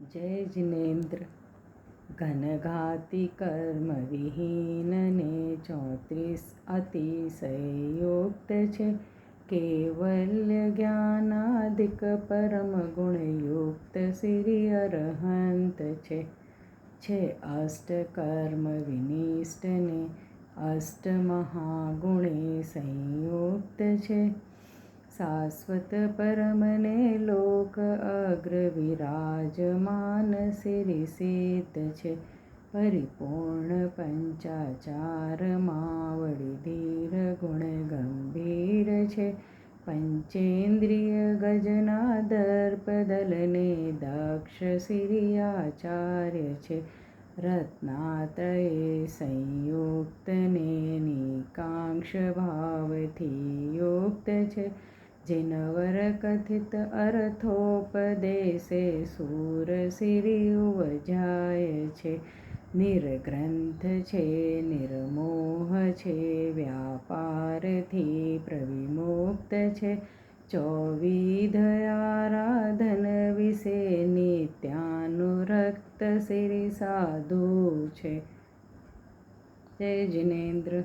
जय जिनेन्द्र। घनघाती कर्म विहीनने 34 अतिशयोक्त छे। केवल्य ज्ञानादिक परम गुणयुक्त श्री अरहंत छे। अष्ट कर्म विनिष्ठ ने अष्ट महागुणे संयुक्त छे। शाश्वत परमने लोक अग्र विराजमान श्री सिद्ध छे। परिपूर्ण पंचाचार मावड़ी धीर गुण गंभीर छे। पंचेन्द्रिय गजना दर्प दलने दक्ष श्री आचार्य छे। रत्नात्रये संयुक्त ने निकांक्ष भावथी युक्त छे। जिनवर कथित अर्थोपदेशे सूर श्री उपजाय छे। निर्ग्रंथ छे निर्मोह छे व्यापारथी प्रविमुक्त छे। चौविध आराधन विषे नित्यानुरक्त श्री साधु छे। जय जिनेन्द्र।